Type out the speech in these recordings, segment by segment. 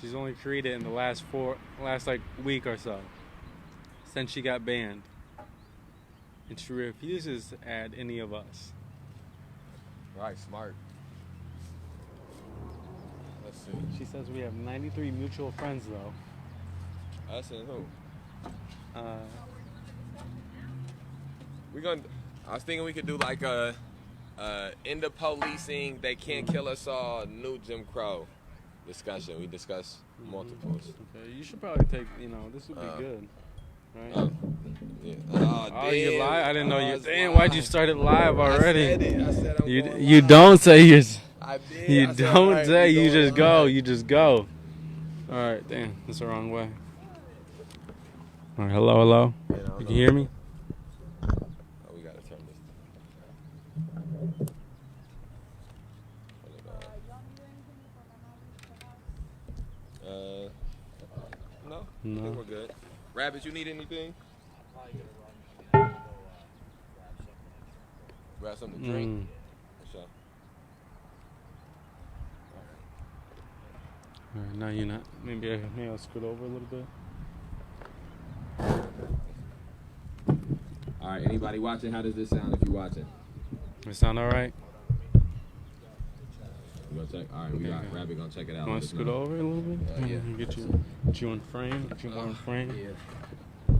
She's only created in the last like week or so, since she got banned. And she refuses to add any of us. Right, smart. Let's see. She says we have 93 mutual friends, though. Us and who? I was thinking we could do like a end of policing, they can't kill us all, new Jim Crow discussion. We discuss multiples. Okay, you should probably take, this would be good. Right? Yeah. Oh, you lie? I didn't know you. Damn, why'd you start it live already? I said I'm going you live. don't say you're. I did. You I said, don't right, say. You just go. live. You just go. All right, damn, that's the wrong way. All right, hello. Yeah, You can hear me? Oh, we gotta turn this. No. I think we're good. Rabbit, you need anything? Grab something to drink. For sure. All right, now you're not. Maybe I'll scoot over a little bit. All right, anybody watching? How does this sound if you're watching? It sound all right? You gonna check? All right, we got Rabbit gonna check it out. You want to scoot over a little bit? Yeah. Get you in frame. Get you more in frame. Yeah.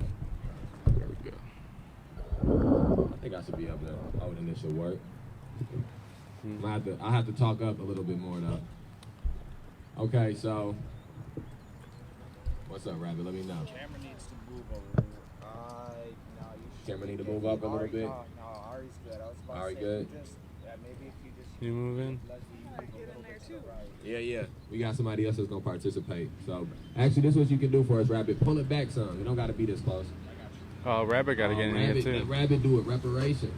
There we go. I think I should be up there. Oh, then this should work. I have to talk up a little bit more though. Okay, so what's up, Rabbit? Let me know. Camera needs to move a little. Camera need to move up a little bit. No, Ari's good. I was about Ari to say, good? maybe if you just You move in? let you move a little bit to the right. Yeah. We got somebody else that's gonna participate. So actually, this is what you can do for us, Rabbit. Pull it back some. You don't got to be this close. Oh, Rabbit got to get in here Rabbit, too. let Rabbit do it. Reparations.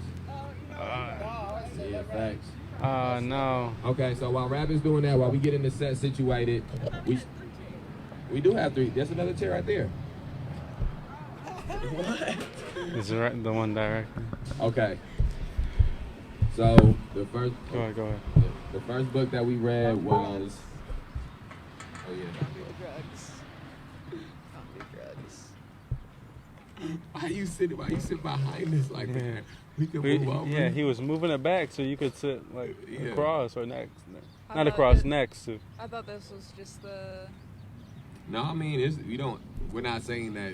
Yeah, facts. No. Okay, so while Rabbit's doing that, while we get in the set situated, we do have 3. There's another chair right there. What? Is it right, the one directly? Okay. So the first. Go ahead. The first book that we read was. Oh yeah. Why you sit behind us like that? We can move over. Yeah, he was moving it back so you could sit like Yeah. across or next. Not across, next to. I thought this was just the. No, I mean we're not saying that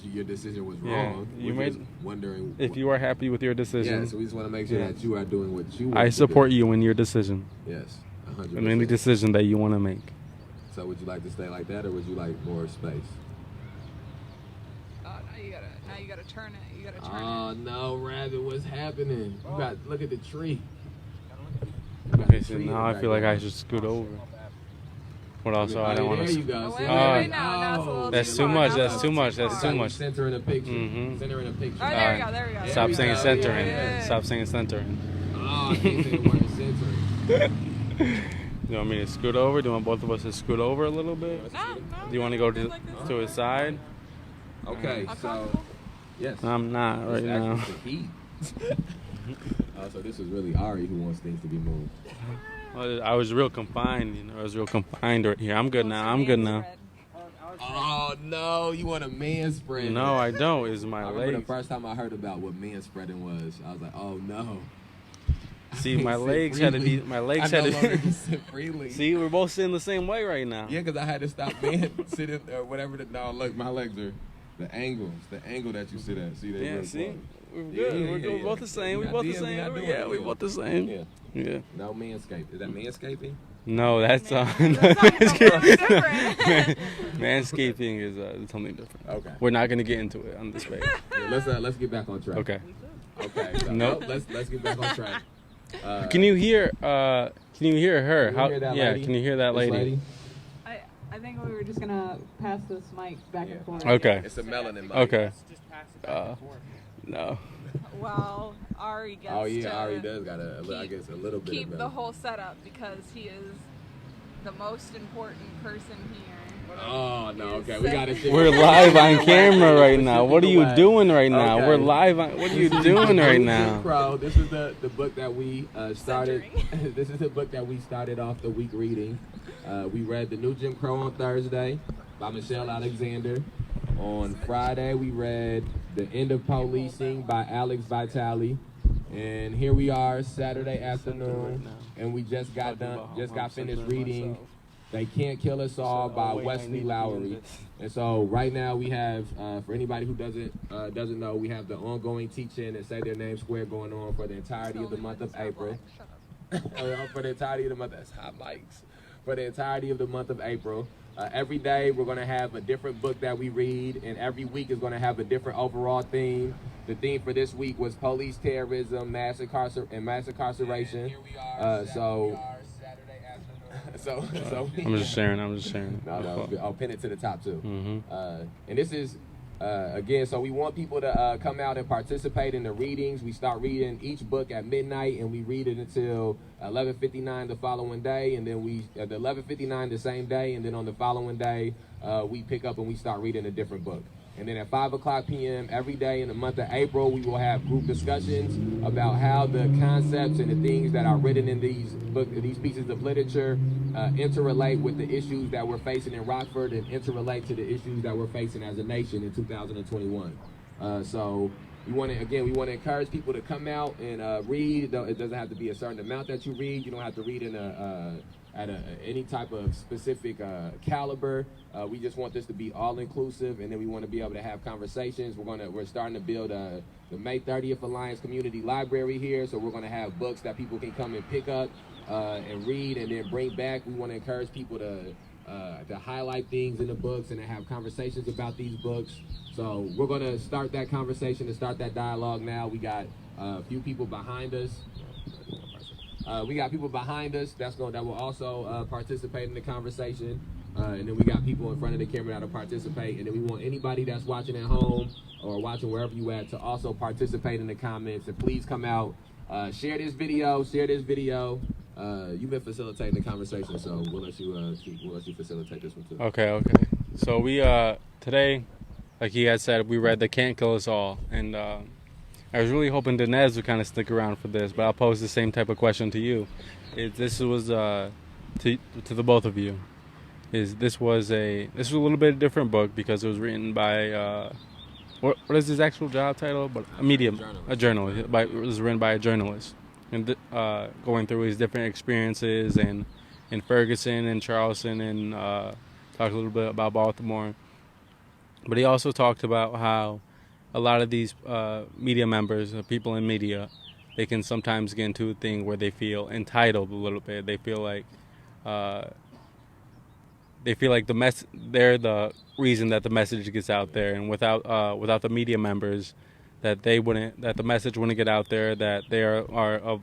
your decision was wrong. You we're made just wondering if you are happy with your decision. Yeah, so we just want to make sure that you are doing what you want. I support you in your decision. Yes, 100%. In any decision that you want to make. So would you like to stay like that, or would you like more space? Oh, now you gotta turn it. You gotta turn Oh it. no, Rabbit, what's happening? You got look at the tree. Okay, so now I feel like I should scoot over. But also I don't want There to. you go. Oh, See? wait, now it's a little That's too too far. much. Now That's it's too a little much. too That's far. too much. Center in a picture. Mhm. Center in a picture. Oh, there we go. There we go. Stop saying centering. Yeah. Stop saying centering. Oh, I can't say the word centering. Do you want me to scoot over? Do you want both of us to scoot over a little bit? No. Do you want to go to his side? Okay, so yes. I'm not right It's now. actually the heat. So this is really Ari who wants things to be moved. Well, I was real confined, I was real confined right here. I'm good now. Oh no, you want a man spread? No, I don't. It's my I remember the legs. first time I heard about what man spreading was. I was like, oh no. See, my legs had to be. My legs I had no longer to can sit freely. See, we're both sitting the same way right now. Yeah, because I had to stop man sitting or whatever. No, look, my legs are the angle that you sit at. See, they Yeah, really see, close. we're good. Yeah, we're yeah. both the same. We We're both the not same. doing Yeah, it. we're both the same. Yeah. Yeah. No manscape. Is that manscaping? No, that's Something different. manscaping is something different. Okay. We're not gonna get into it on this page. Yeah, let's get back on track. Okay. Okay. So, Nope. Let's get back on track. Can you hear? Can you hear her? Can you hear that lady? Can you hear that This lady? I think we were just gonna pass this mic back and forth. Okay. It's a melanin mic. Okay. Just pass it back and forth. No. Well, Ari gets Oh yeah, to Ari does got I guess a little bit keep of the whole setup because he is the most important person here. Oh no, okay, we gotta see. We're live on camera right now. What are you doing right now? Okay. We're live on. What are you doing right Jim now? Crow. This is the book that we started. Centering. This is the book that we started off the week reading. We read The New Jim Crow on Thursday by Michelle Alexander. On Friday, we read The End of Policing by Alex Vitale. And here we are Saturday afternoon, and we just got finished reading They Can't Kill Us All by Wesley Lowrey. And so right now we have, for anybody who doesn't know, we have the ongoing teaching and say their name square going on for the entirety of the month of April. For the entirety of the month, that's hot mics. For the entirety of the month of April. Every day we're going to have a different book that we read, and every week is going to have a different overall theme. The theme for this week was police terrorism, mass incarceration. So I'm just sharing. No, I'll pin it to the top too. Mm-hmm. And this is again, so we want people to come out and participate in the readings. We start reading each book at midnight, and we read it until 11:59 the following day, and then we at 11:59 the same day, and then on the following day we pick up and we start reading a different book. And then at 5:00 p.m. every day in the month of April, we will have group discussions about how the concepts and the things that are written in these pieces of literature interrelate with the issues that we're facing in Rockford and interrelate to the issues that we're facing as a nation in 2021. So we want to encourage people to come out and read. It doesn't have to be a certain amount that you read. You don't have to read in any type of specific caliber. We just want this to be all inclusive, and then we want to be able to have conversations. We're starting to build the May 30th Alliance Community Library here, so we're going to have books that people can come and pick up and read and then bring back. We want to encourage people to highlight things in the books and to have conversations about these books. So we're going to start that conversation and start that dialogue now. We got a few people behind us. That will also participate in the conversation. And then we got people in front of the camera that'll participate. And then we want anybody that's watching at home or watching wherever you at to also participate in the comments. And please come out, share this video. You've been facilitating the conversation, so we'll let you facilitate this one too. Okay. So we today, like he had said, we read The Can't Kill Us All, and I was really hoping Dinez would kind of stick around for this, but I'll pose the same type of question to you. This was to the both of you. This was a little bit different book because it was written by what is his actual job title? But a journalist. It was written by a journalist, and going through his different experiences in Ferguson and Charleston, and talked a little bit about Baltimore. But he also talked about how a lot of these media members, people in media, they can sometimes get into a thing where they feel entitled a little bit. They feel like they're the reason that the message gets out there, and without the media members, that the message wouldn't get out there. That they are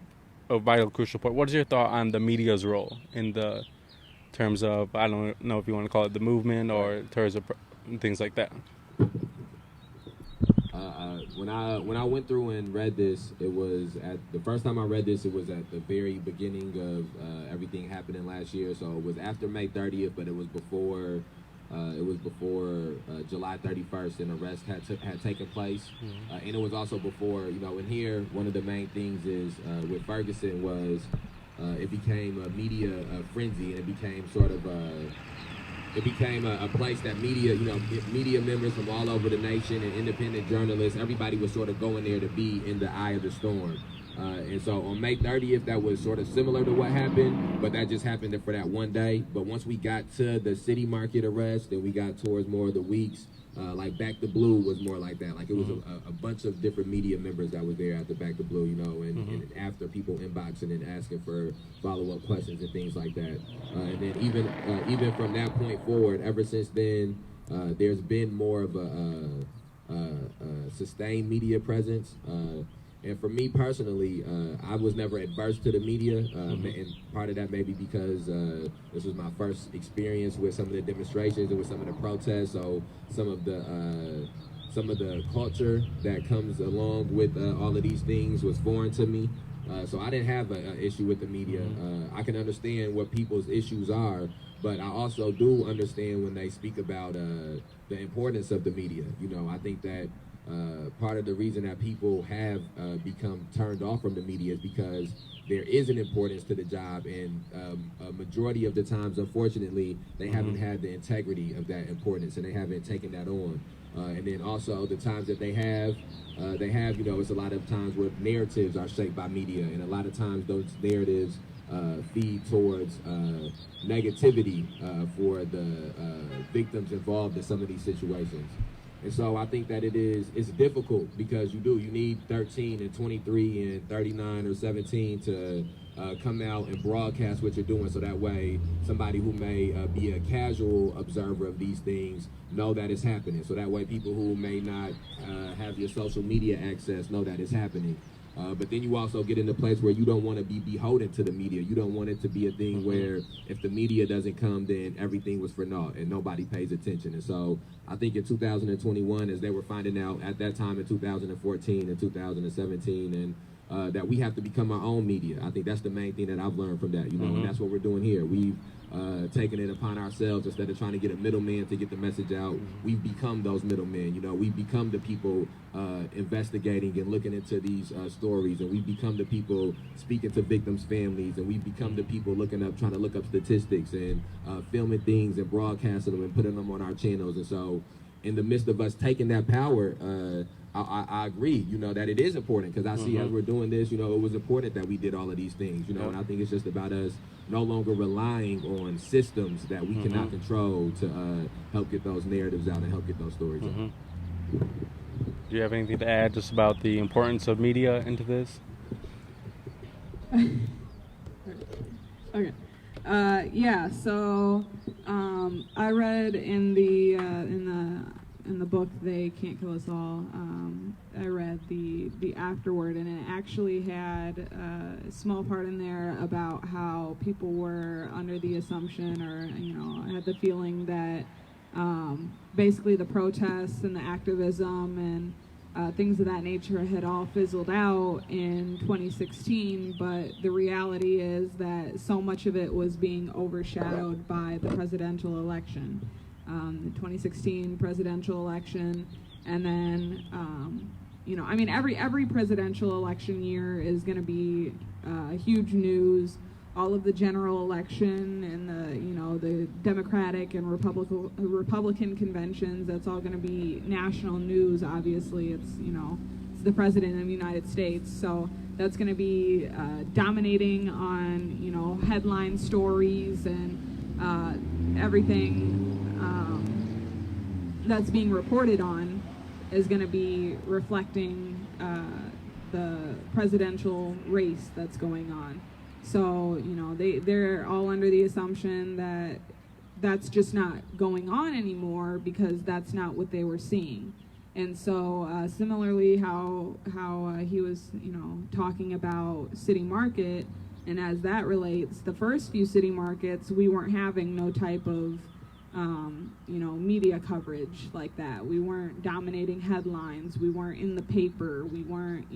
a vital, crucial part. What is your thought on the media's role in the terms of, I don't know if you want to call it the movement or in terms of things like that? When I went through and read this, the first time I read this, it was at the very beginning of everything happening last year. So it was after May 30th, but it was before July 31st, and arrest had taken place, and it was also before, in here one of the main things is with Ferguson was it became a media frenzy, and it became sort of a place that media members from all over the nation and independent journalists, everybody was sort of going there to be in the eye of the storm. And so on May 30th, that was sort of similar to what happened, but that just happened for that one day. But once we got to the City Market arrest, then we got towards more of the weeks, like Back to Blue was more like that. Like it was a bunch of different media members that were there after Back to Blue, and after people inboxing and asking for follow-up questions and things like that. And then even from that point forward, ever since then, there's been more of a sustained media presence. And for me personally, I was never adverse to the media, and part of that maybe because this was my first experience with some of the demonstrations and with some of the protests. So some of the culture that comes along with all of these things was foreign to me. So I didn't have an issue with the media. I can understand what people's issues are, but I also do understand when they speak about the importance of the media. You know, I think that part of the reason that people have become turned off from the media is because there is an importance to the job, and a majority of the times, unfortunately, they haven't had the integrity of that importance, and they haven't taken that on. And then also the times that they have, you know, it's a lot of times where narratives are shaped by media, and a lot of times those narratives feed towards negativity for the victims involved in some of these situations. And so I think that it's difficult because you need 13 and 23 and 39 or 17 to come out and broadcast what you're doing, so that way somebody who may be a casual observer of these things know that it's happening. So that way people who may not have your social media access know that it's happening. But then you also get in the place where you don't want to be beholden to the media. You don't want it to be a thing where if the media doesn't come, then everything was for naught and nobody pays attention. And so I think in 2021, as they were finding out at that time in 2014 and 2017, and that we have to become our own media. I think that's the main thing that I've learned from that, you know, and that's what we're doing here. We've taken it upon ourselves, instead of trying to get a middleman to get the message out, we've become those middlemen. You know, we've become the people investigating and looking into these stories, and we've become the people speaking to victims' families, and we've become the people trying to look up statistics and filming things and broadcasting them and putting them on our channels. And so in the midst of us taking that power, I agree, you know, that it is important, because I see as we're doing this, you know, it was important that we did all of these things, you know, and I think it's just about us no longer relying on systems that we cannot control to help get those narratives out and help get those stories out. Do you have anything to add just about the importance of media into this? Okay. Yeah. So I read in the book "They Can't Kill Us All." I read the afterword, and it actually had a small part in there about how people were under the assumption, or had the feeling that basically the protests and the activism and things of that nature had all fizzled out in 2016, but the reality is that so much of it was being overshadowed by the presidential election. The 2016 presidential election, and then every presidential election year is going to be huge news. All of the general election and the Democratic and Republican conventions, that's all going to be national news. Obviously, it's the president of the United States, so that's going to be dominating on headline stories and everything that's being reported on is going to be reflecting the presidential race that's going on. So, they're all under the assumption that that's just not going on anymore, because that's not what they were seeing. And so, similarly, how he was, talking about City Market, and as that relates, the first few City Markets, we weren't having no type of, media coverage like that. We weren't dominating headlines. We weren't in the paper. We weren't,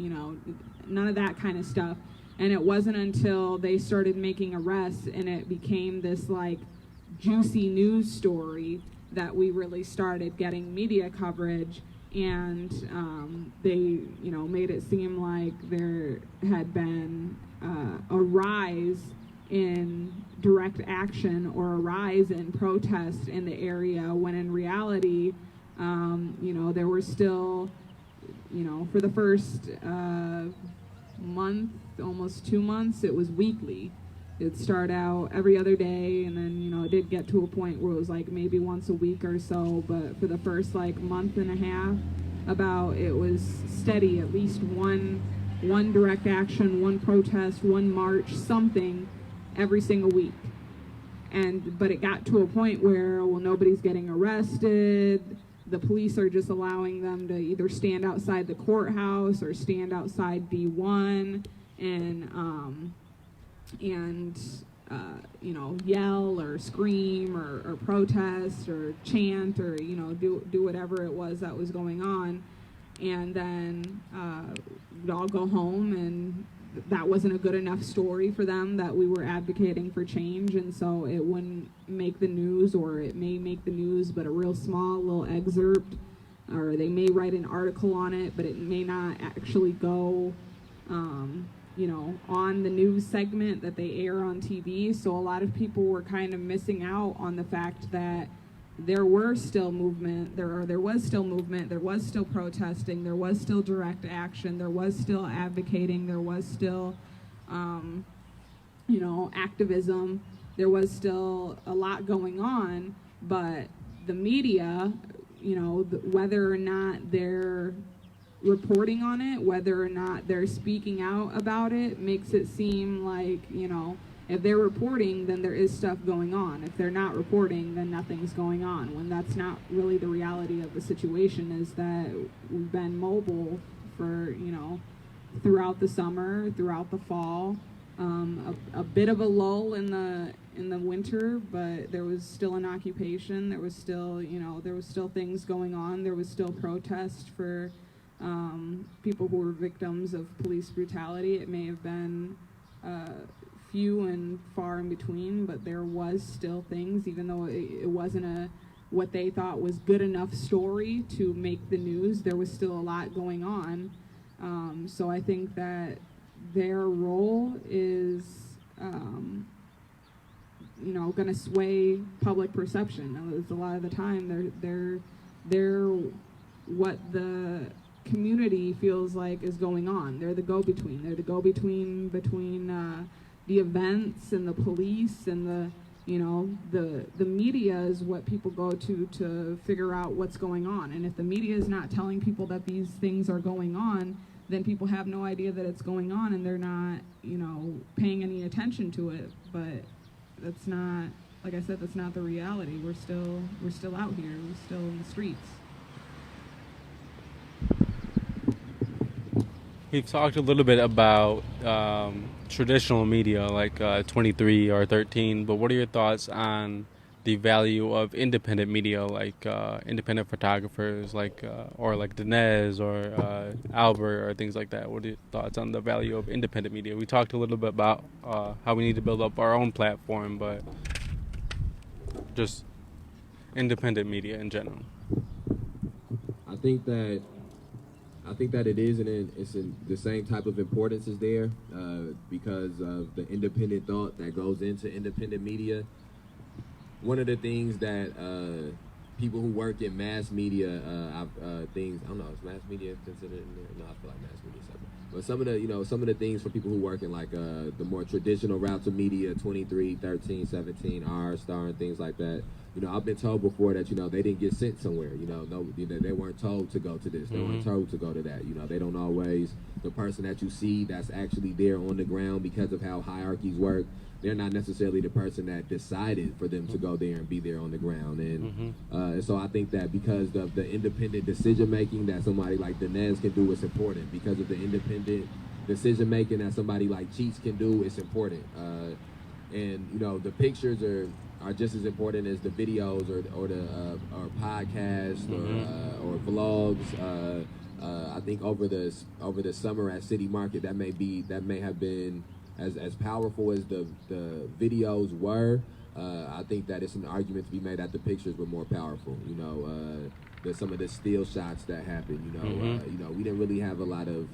none of that kind of stuff. And it wasn't until they started making arrests and it became this like juicy news story that we really started getting media coverage. And they, made it seem like there had been a rise in direct action or a rise in protest in the area, when in reality, there were still, for the first month, almost 2 months, it was weekly. It'd start out every other day, and then, it did get to a point where it was like maybe once a week or so, but for the first like month and a half, it was steady, at least one direct action, one protest, one march, something every single week. But it got to a point where, nobody's getting arrested. The police are just allowing them to either stand outside the courthouse or stand outside D1 and yell or scream or protest or chant or, do whatever it was that was going on. And then we'd all go home and that wasn't a good enough story for them, that we were advocating for change, and so it wouldn't make the news, or it may make the news but a real small little excerpt, or they may write an article on it but it may not actually go on the news segment that they air on TV. So a lot of people were kind of missing out on the fact that there was still movement, there was still protesting, there was still direct action, there was still advocating, there was still, activism, there was still a lot going on, but the media, whether or not they're reporting on it, whether or not they're speaking out about it, makes it seem like, if they're reporting, then there is stuff going on. If they're not reporting, then nothing's going on, when that's not really the reality of the situation. Is that we've been mobile for, throughout the summer, throughout the fall, a bit of a lull in the winter, but there was still an occupation. There was still, things going on. There was still protest for people who were victims of police brutality. It may have been few and far in between, but there was still things, even though it wasn't what they thought was good enough story to make the news. There was still a lot going on. So I think that their role is, going to sway public perception. A lot of the time, they're what the community feels like is going on. They're the go-between. They're the go-between between the events and the police, and the media is what people go to figure out what's going on. And if the media is not telling people that these things are going on, then people have no idea that it's going on, and they're not, paying any attention to it. But that's not, like I said, that's not the reality. We're still out here. We're still in the streets. We've talked a little bit about traditional media like 23 or 13, but what are your thoughts on the value of independent media, like independent photographers, or like Dinez or Albert or things like that? What are your thoughts on the value of independent media? We talked a little bit about how we need to build up our own platform, but just independent media in general. I think that it is, and it's in the same type of importance is there because of the independent thought that goes into independent media. One of the things that people who work in mass media, things, I don't know, is mass media considered in there? No, I feel like mass media is separate. But some of the things for people who work in like the more traditional routes of media, 23, 13, 17, R, Star, and things like that. I've been told before that, they didn't get sent somewhere. They weren't told to go to this. They weren't told to go to that. They don't always, the person that you see that's actually there on the ground because of how hierarchies work, they're not necessarily the person that decided for them to go there and be there on the ground. And so I think that because of the independent decision-making that somebody like Dinez can do is important. Because of the independent decision-making that somebody like Cheats can do, it's important. And the pictures are just as important as the videos or the podcasts or vlogs. I think over the summer at City Market, that may have been as powerful as the videos were. I think that it's an argument to be made that the pictures were more powerful. Some of the still shots that happened. We didn't really have a lot of.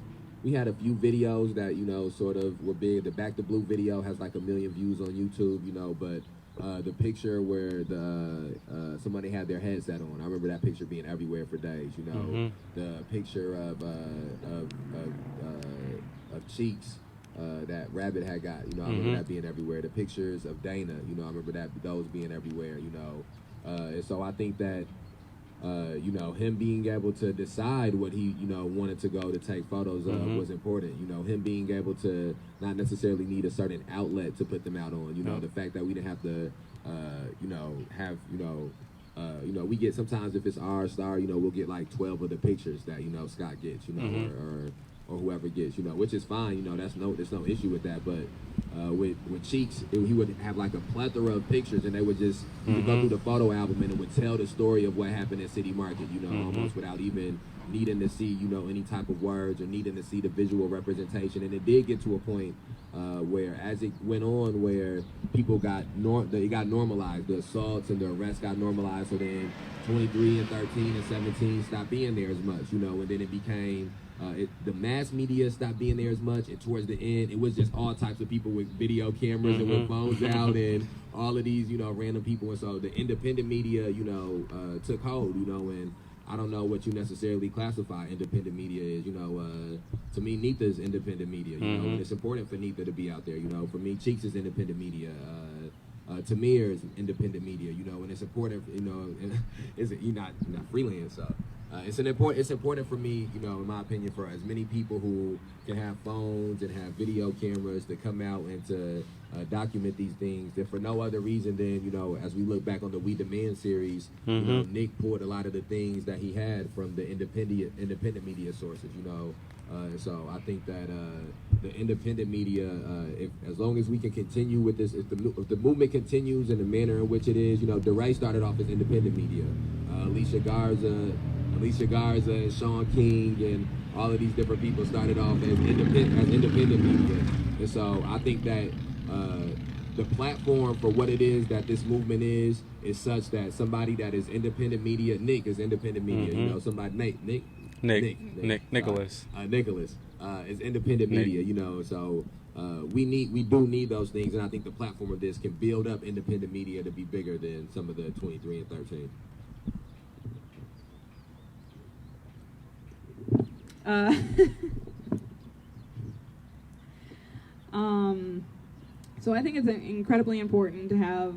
We had a few videos that sort of were big. The Back to Blue video has like 1 million views on YouTube. But the picture where somebody had their headset on, I remember that picture being everywhere for days. The picture of Cheeks that Rabbit had got. I remember that being everywhere. The pictures of Dana. I remember those being everywhere. And so I think that. Him being able to decide what he, wanted to go to take photos of was important. Him being able to not necessarily need a certain outlet to put them out on. The fact that we didn't have to, we get sometimes if it's our Star, we'll get like 12 of the pictures that, Scott gets, or or whoever gets, which is fine. There's no issue with that. But with Cheeks, he would have like a plethora of pictures, and they would just he would go through the photo album, and it would tell the story of what happened at City Market. Almost without even needing to see any type of words or needing to see the visual representation. And it did get to a point where, as it went on, where people it got normalized. The assaults and the arrests got normalized. So then 23 and 13 and 17 stopped being there as much, and then it became the mass media stopped being there as much, and towards the end, it was just all types of people with video cameras and with phones out, and all of these, random people. And so the independent media, took hold, and I don't know what you necessarily classify independent media as. To me, Neetha's independent media, and it's important for Neetha to be out there. For me, Cheeks is independent media. Tamir is independent media, and it's important, you're not freelance, so it's important for me, in my opinion, for as many people who can have phones and have video cameras to come out and to document these things, if for no other reason than, as we look back on the We Demand series, Nick pulled a lot of the things that he had from the independent media sources, so I think that the independent media, as long as we can continue with this, if the movement continues in the manner in which it is, DeRay started off as independent media. Alicia Garza and Sean King and all of these different people started off as independent media. And so I think that the platform for what it is that this movement is such that somebody that is independent media, Nick is independent media, somebody, Nicholas. Nicholas is independent media, so we do need those things, and I think the platform of this can build up independent media to be bigger than some of the 23 and 13. So I think it's incredibly important to have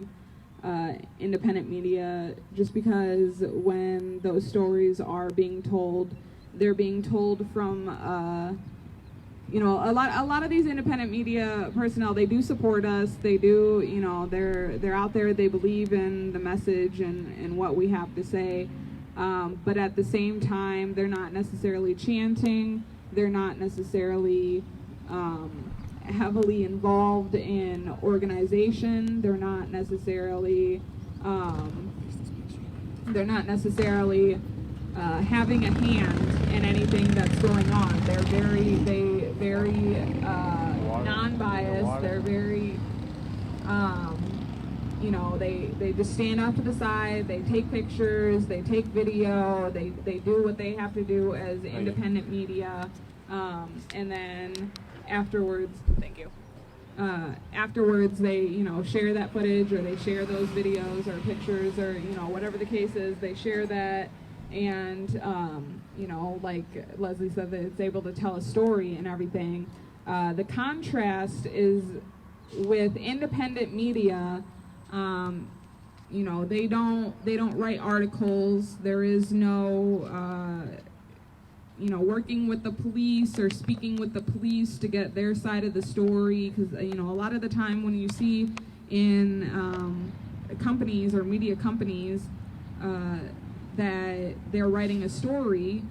independent media, just because when those stories are being told, they're being told from a lot of these independent media personnel. They do support us. They do, they're out there. They believe in the message and what we have to say. But at the same time, they're not necessarily chanting. They're not necessarily heavily involved in organization. They're not necessarily having a hand in anything that's going on. They're very non-biased. They're very they just stand off to the side, they take pictures, they take video, they do what they have to do as independent media, and then afterwards, afterwards they, share that footage, or they share those videos or pictures, or, whatever the case is, they share that, and, like Leslie said, that it's able to tell a story and everything. The contrast is with independent media. They don't write articles. There is no, working with the police or speaking with the police to get their side of the story. Because, a lot of the time when you see in companies or media companies that they're writing a story,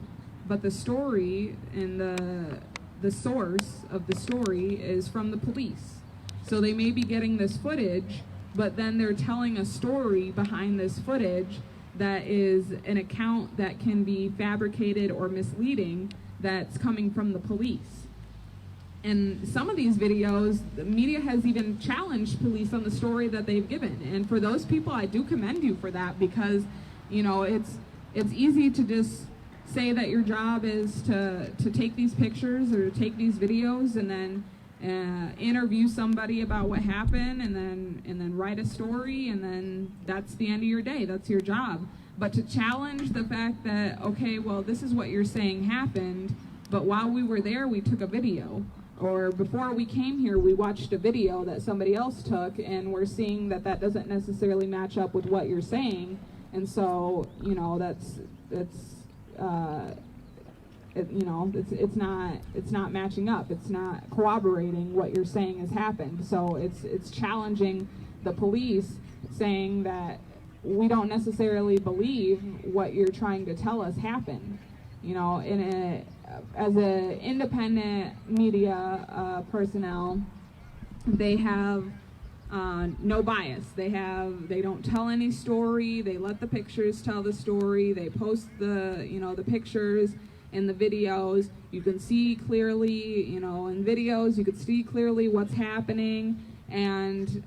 but the story and the source of the story is from the police. So they may be getting this footage, but then they're telling a story behind this footage that is an account that can be fabricated or misleading, that's coming from the police. And some of these videos, the media has even challenged police on the story that they've given. And for those people, I do commend you for that, because, it's easy to just say that your job is to take these pictures or take these videos and then interview somebody about what happened, and then write a story, and then that's the end of your day. That's your job. But to challenge the fact that, okay, well, this is what you're saying happened, but while we were there, we took a video, or before we came here, we watched a video that somebody else took, and we're seeing that doesn't necessarily match up with what you're saying, and so it's not matching up. It's not corroborating what you're saying has happened. So it's challenging the police, saying that we don't necessarily believe what you're trying to tell us happened. as a independent media personnel, they have no bias. They don't tell any story. They let the pictures tell the story. They post the pictures and the videos. You can see clearly, in videos, you can see clearly what's happening. And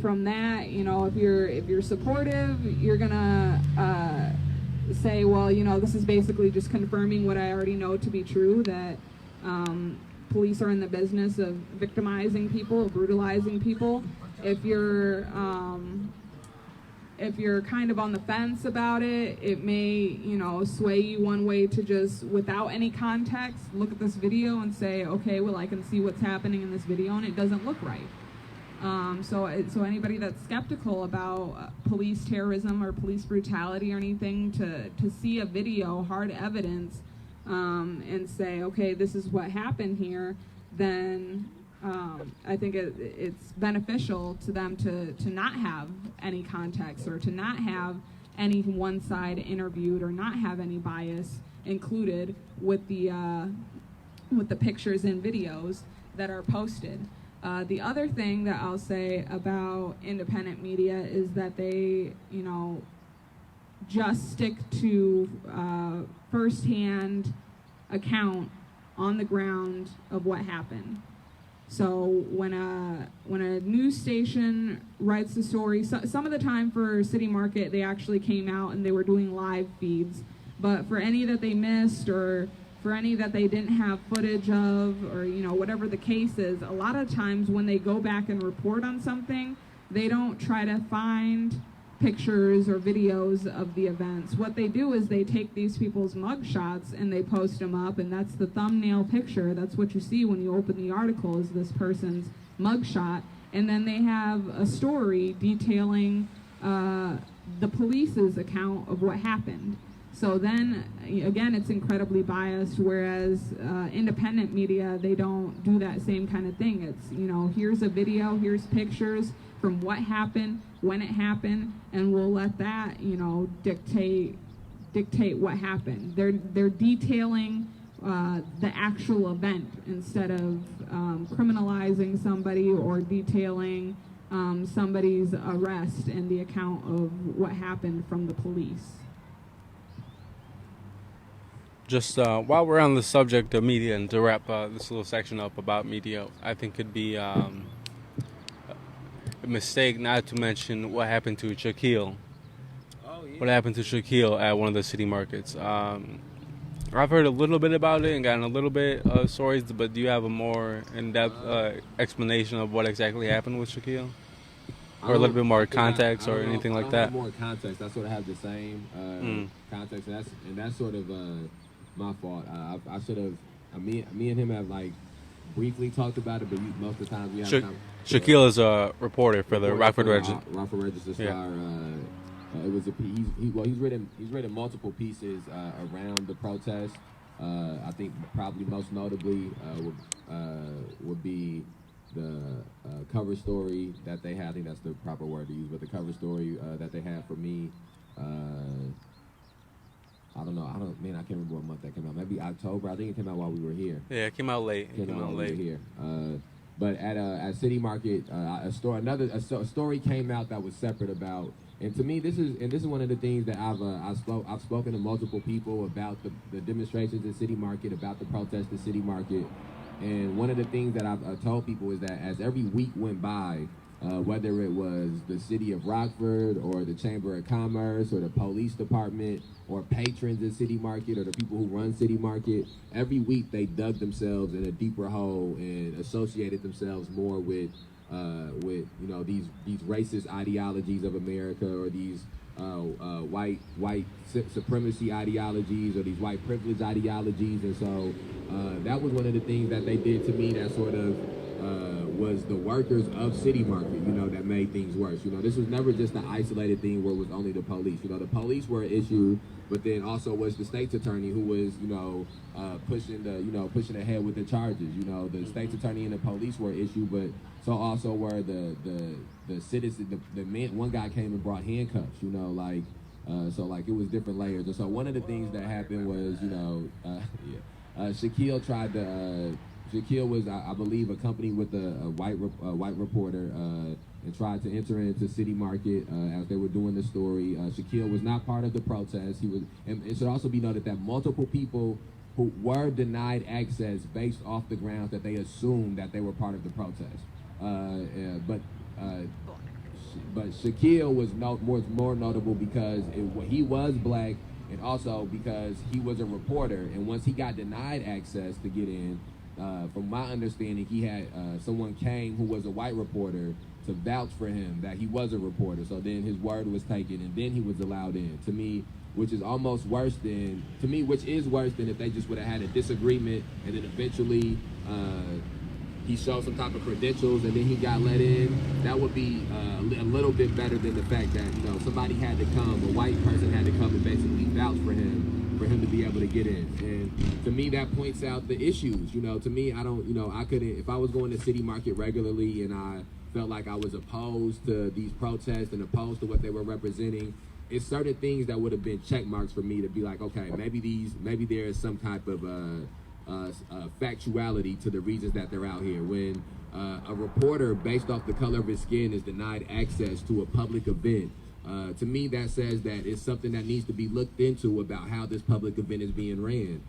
from that, if you're supportive, you're gonna say, well, this is basically just confirming what I already know to be true, that police are in the business of victimizing people, brutalizing people. If you're kind of on the fence about it, it may, sway you one way to just, without any context, look at this video and say, okay, well, I can see what's happening in this video and it doesn't look right. So anybody that's skeptical about police terrorism or police brutality or anything, to see a video, hard evidence, and say, okay, this is what happened here, then I think it's beneficial to them to not have any context, or to not have any one side interviewed, or not have any bias included with the pictures and videos that are posted. The other thing that I'll say about independent media is that they, just stick to firsthand account on the ground of what happened. So when a news station writes a story, some of the time for City Market, they actually came out and they were doing live feeds. But for any that they missed, or for any that they didn't have footage of, or whatever the case is, a lot of times when they go back and report on something, they don't try to find pictures or videos of the events. What they do is they take these people's mug shots and they post them up, and that's the thumbnail picture. That's what you see when you open the article, is this person's mug shot. And then they have a story detailing the police's account of what happened. So then, again, it's incredibly biased, whereas independent media, they don't do that same kind of thing. It's, here's a video, here's pictures from what happened, when it happened, and we'll let that, dictate what happened. They're detailing the actual event instead of criminalizing somebody, or detailing somebody's arrest and the account of what happened from the police. Just while we're on the subject of media, and to wrap this little section up about media, I think it'd be a mistake not to mention what happened to Shaquille. Oh, yeah. What happened to Shaquille at one of the city markets. I've heard a little bit about it and gotten a little bit of stories, but do you have a more in-depth explanation of what exactly happened with Shaquille? Or a little bit more context or anything like that? More context. I sort of have the same context, and that's sort of my fault. I should have. Me and him have briefly talked about it, but most of the time we have. Shaquille is a reporter for the Rockford Register. Rockford Register Star. Yeah. It was he's written multiple pieces around the protest. I think probably most notably would be the cover story that they had. I think that's the proper word to use, but the cover story that they had for me. I don't know. I can't remember what month that came out. Maybe October. I think it came out while we were here. Yeah, it came out late. Came out while we were here. But at City Market, a story came out that was separate about. And to me, this is one of the things that I've spoken to multiple people about the demonstrations at City Market, about the protests at City Market. And one of the things that I've told people is that as every week went by, whether it was the city of Rockford or the Chamber of Commerce or the police department or patrons at City Market or the people who run City Market, every week they dug themselves in a deeper hole and associated themselves more with these racist ideologies of America, or these white supremacy ideologies, or these white privilege ideologies. And so that was one of the things that they did to me that sort of was the workers of City Market, that made things worse. This was never just an isolated thing where it was only the police. The police were an issue, but then also was the state's attorney who was, pushing ahead with the charges. The state's attorney and the police were an issue, but so also were the citizens. The men. One guy came and brought handcuffs. So it was different layers. And so one of the things that happened was, Shaquille tried to. Shaquille was, I believe, accompanied with a white reporter and tried to enter into City Market as they were doing the story. Shaquille was not part of the protest. He was, and it should also be noted that multiple people who were denied access based off the grounds that they assumed that they were part of the protest. But Shaquille was more notable because he was black, and also because he was a reporter. And once he got denied access to get in, from my understanding, he had someone came who was a white reporter to vouch for him that he was a reporter. So then his word was taken, and then he was allowed in. To me, which is almost worse than if they just would have had a disagreement, and then eventually he showed some type of credentials, and then he got let in. That would be a little bit better than the fact that somebody had to come, a white person had to come and basically vouch for him to be able to get in. And to me, that points out the issues. To me, I couldn't, if I was going to City Market regularly and I felt like I was opposed to these protests and opposed to what they were representing, it's certain things that would have been check marks for me to be like, okay, maybe there is some type of factuality to the reasons that they're out here. When a reporter, based off the color of his skin, is denied access to a public event, to me, that says that it's something that needs to be looked into about how this public event is being ran.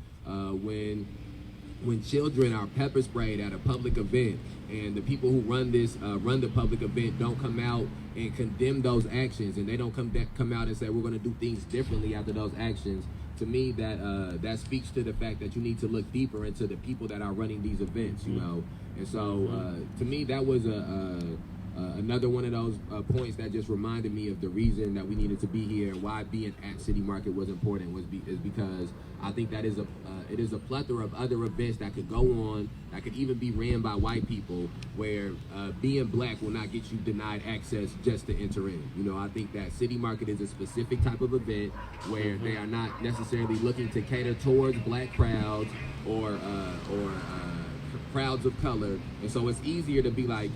When children are pepper sprayed at a public event, and the people who run the public event don't come out and condemn those actions, and they don't come out and say we're going to do things differently after those actions, to me that speaks to the fact that you need to look deeper into the people that are running these events, And so to me, that was another one of those points that just reminded me of the reason that we needed to be here and why being at City Market was important is because I think that it is a plethora of other events that could go on, that could even be ran by white people, where being black will not get you denied access just to enter in. I think that City Market is a specific type of event where they are not necessarily looking to cater towards black crowds or crowds of color, and so it's easier to be like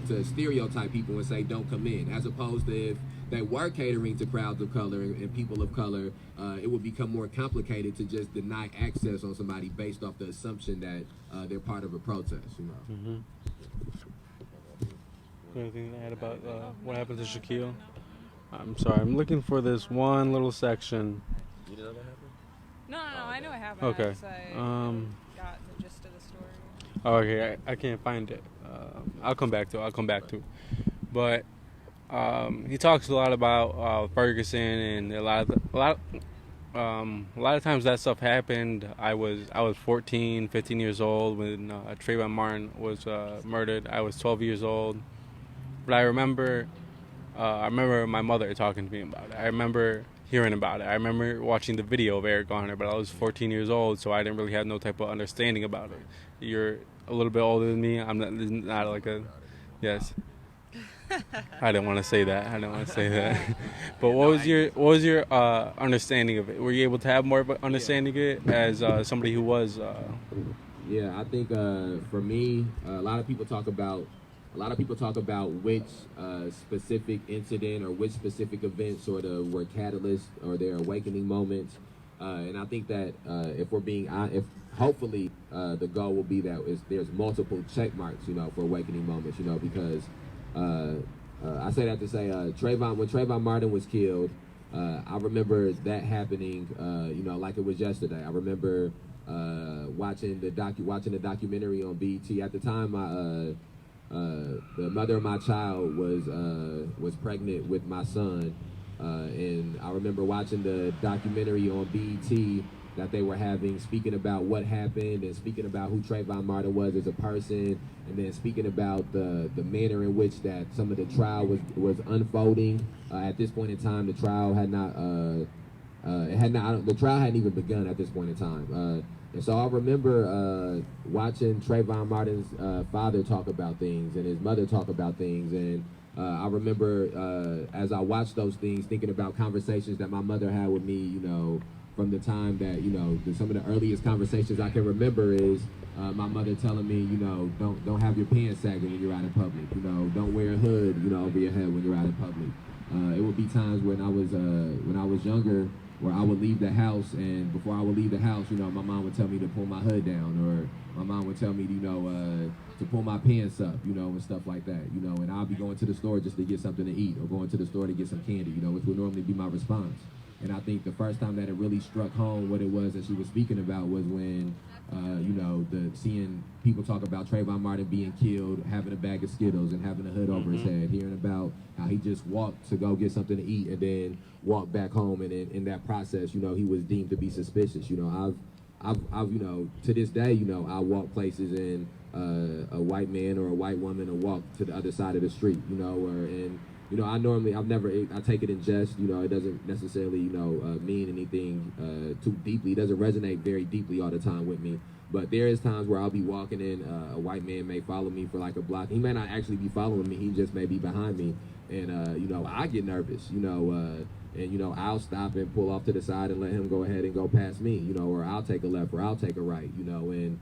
to stereotype people and say don't come in, as opposed to if they were catering to crowds of color and people of color, it would become more complicated to just deny access on somebody based off the assumption that they're part of a protest. Anything to add about what happened to Shaquille? I'm sorry, I'm looking for this one little section. You know what happened? No, I know what happened. Okay. I got the gist of the story. Oh, okay, I can't find it. I'll come back to it. But he talks a lot about Ferguson, and a lot of times that stuff happened. I was 14, 15 years old when Trayvon Martin was murdered. I was 12 years old, but I remember my mother talking to me about it. I remember hearing about it. I remember watching the video of Eric Garner, but I was 14 years old, so I didn't really have no type of understanding about it. You're a little bit older than me. I'm not like a, yes. I didn't want to say that. But what was your understanding of it? Were you able to have more of an understanding of it as somebody who was? Yeah, I think for me, a lot of people talk about which specific incident or which specific event sort of were catalysts or their awakening moments. And I think that if hopefully the goal will be that there's multiple check marks, for awakening moments, because I say that to say when Trayvon Martin was killed, I remember that happening, like it was yesterday. I remember watching the documentary on BET. At the time, the mother of my child was pregnant with my son, and I remember watching the documentary on BET that they were having, speaking about what happened and speaking about who Trayvon Martin was as a person, and then speaking about the manner in which that some of the trial was unfolding. At this point in time, the trial the trial hadn't even begun at this point in time. And so I remember watching Trayvon Martin's father talk about things and his mother talk about things, and I remember as I watched those things, thinking about conversations that my mother had with me, from the time that, some of the earliest conversations I can remember is my mother telling me, don't have your pants sagging when you're out in public, don't wear a hood, over your head when you're out in public. It would be times when I was younger, where I would leave the house, and before I would leave the house, you know, my mom would tell me to pull my hood down, or my mom would tell me, you know, to pull my pants up, you know, and stuff like that, you know, and I'll be going to the store just to get something to eat, or going to the store to get some candy, you know, which would normally be my response. And I think the first time that it really struck home what it was that she was speaking about was when, you know, seeing people talk about Trayvon Martin being killed, having a bag of Skittles and having a hood over his head, hearing about how he just walked to go get something to eat and then walked back home, and in that process, you know, he was deemed to be suspicious. You know, I've, you know, to this day, you know, I walk places and a white man or a white woman will walk to the other side of the street, you know, you know, I take it in jest, you know, it doesn't necessarily, you know, mean anything too deeply. It doesn't resonate very deeply all the time with me. But there is times where I'll be walking and a white man may follow me for like a block. He may not actually be following me, he just may be behind me. And, you know, I get nervous, you know, and, you know, I'll stop and pull off to the side and let him go ahead and go past me, you know, or I'll take a left or I'll take a right, you know, and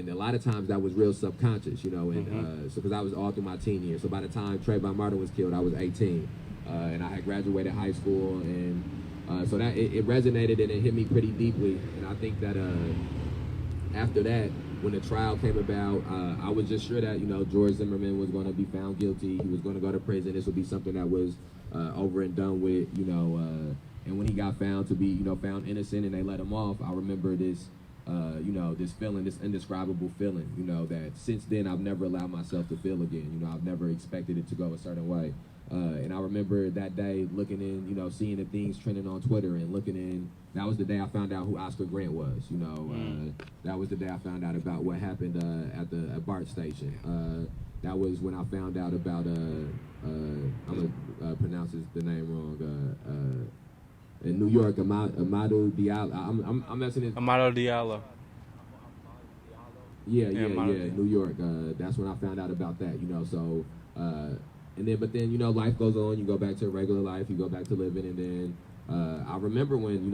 a lot of times that was real subconscious, you know, and so because I was all through my teen years. So by the time Trayvon Martin was killed, I was 18, and I had graduated high school, and so that it resonated and it hit me pretty deeply. And I think that after that, when the trial came about, I was just sure that, you know, George Zimmerman was going to be found guilty. He was going to go to prison. This would be something that was over and done with, you know. And when he got found to be, you know, found innocent and they let him off, I remember this. You know, this feeling, this indescribable feeling, you know, that since then I've never allowed myself to feel again. You know, I've never expected it to go a certain way. And I remember that day looking in, you know, seeing the things trending on Twitter and looking in. That was the day I found out who Oscar Grant was, you know. That was the day I found out about what happened at BART station. That was when I found out about, I'm going to pronounce the name wrong, in New York, Amadou Diallo. I'm messing it. Amadou Diallo. Yeah, New York. That's when I found out about that, you know. So, but then, you know, life goes on. You go back to regular life. You go back to living, and then I remember when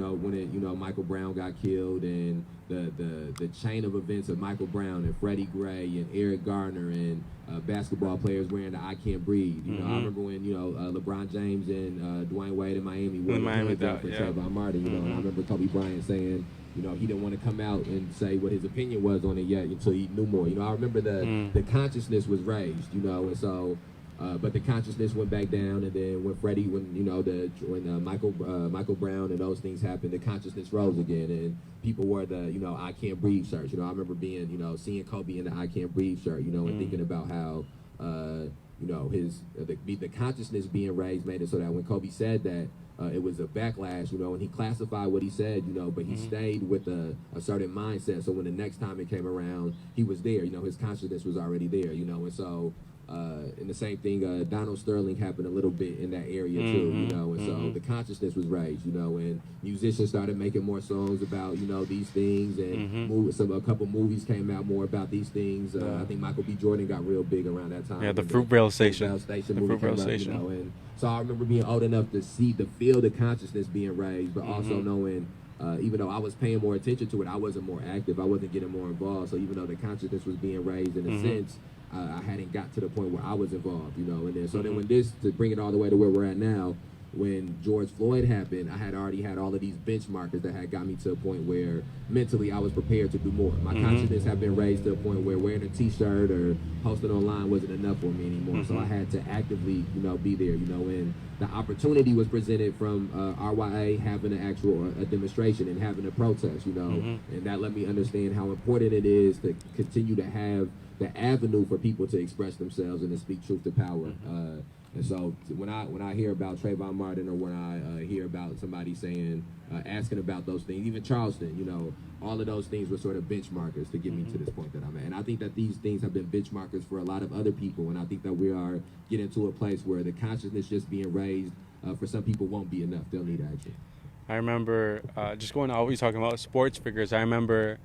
Michael Brown got killed, and the chain of events of Michael Brown and Freddie Gray and Eric Garner and basketball players wearing the "I Can't Breathe." You know, I remember when, you know, LeBron James and Dwayne Wade in Miami wore the hands for Trayvon Martin. You know, and I remember Kobe Bryant saying, you know, he didn't want to come out and say what his opinion was on it yet until he knew more. You know, I remember the consciousness was raised. You know, and so. But the consciousness went back down, and then when Michael Brown and those things happened, the consciousness rose again, and people wore the, you know, "I Can't Breathe" shirts. You know, I remember being, you know, seeing Kobe in the "I Can't Breathe" shirt, you know, and thinking about how, you know, the consciousness being raised made it so that when Kobe said that, it was a backlash, you know, and he classified what he said, you know, but he stayed with a certain mindset. So when the next time it came around, he was there, you know, his consciousness was already there, you know, and so. And the same thing, Donald Sterling happened a little bit in that area too, you know, and so the consciousness was raised, you know, and musicians started making more songs about, you know, these things, and a couple movies came out more about these things. I think Michael B. Jordan got real big around that time. Yeah, the Fruitvale Station. You know, and so I remember being old enough to feel the consciousness being raised, but also knowing. Even though I was paying more attention to it, I wasn't more active. I wasn't getting more involved. So even though the consciousness was being raised in a sense, I hadn't got to the point where I was involved, you know. And then then when to bring it all the way to where we're at now, when George Floyd happened, I had already had all of these benchmarkers that had got me to a point where mentally I was prepared to do more. My consciousness had been raised to a point where wearing a T-shirt or posting online wasn't enough for me anymore. So I had to actively, you know, be there, you know. And the opportunity was presented from RYA having an actual demonstration and having a protest, you know. And that let me understand how important it is to continue to have the avenue for people to express themselves and to speak truth to power. And so when I hear about Trayvon Martin, or when I hear about somebody saying, asking about those things, even Charleston, you know, all of those things were sort of benchmarkers to get me to this point that I'm at. And I think that these things have been benchmarkers for a lot of other people. And I think that we are getting to a place where the consciousness just being raised for some people won't be enough. They'll need action. I remember just going always talking about sports figures. I remember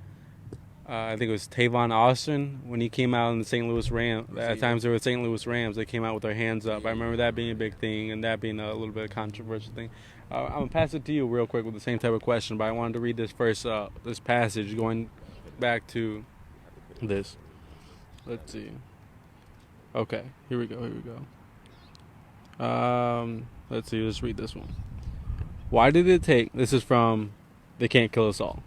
I think it was Tavon Austin when he came out in the St. Louis Rams. At times there were St. Louis Rams. They came out with their hands up. I remember that being a big thing and that being a little bit of a controversial thing. I'm going to pass it to you real quick with the same type of question, but I wanted to read this first, this passage going back to this. Let's see. Okay, here we go. Let's see, let's read this one. Why did it take, this is from They Can't Kill Us All.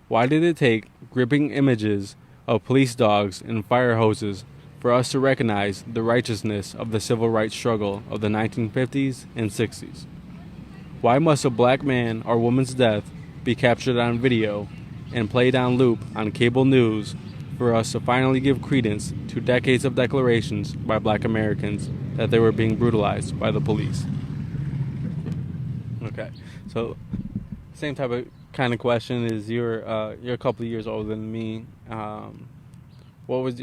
Why did it take gripping images of police dogs and fire hoses for us to recognize the righteousness of the civil rights struggle of the 1950s and 60s? Why must a black man or woman's death be captured on video and played on loop on cable news for us to finally give credence to decades of declarations by black Americans that they were being brutalized by the police? Okay, so same type of kind of question is you're a couple of years older than me. What was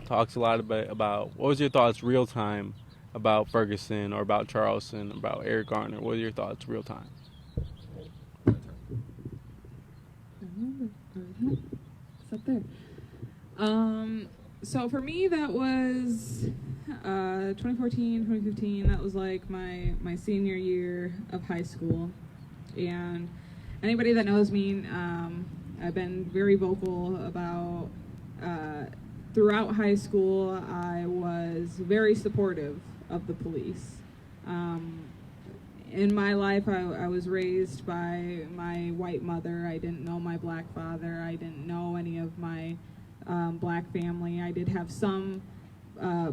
talks a lot about what was your thoughts real time about Ferguson or about Charleston, about Eric Garner? What are your thoughts real time? It's up there. So for me, that was 2014, 2015. That was like my senior year of high school. And anybody that knows me, I've been very vocal about, throughout high school, I was very supportive of the police. In my life, I was raised by my white mother. I didn't know my black father. I didn't know any of my black family. I did have some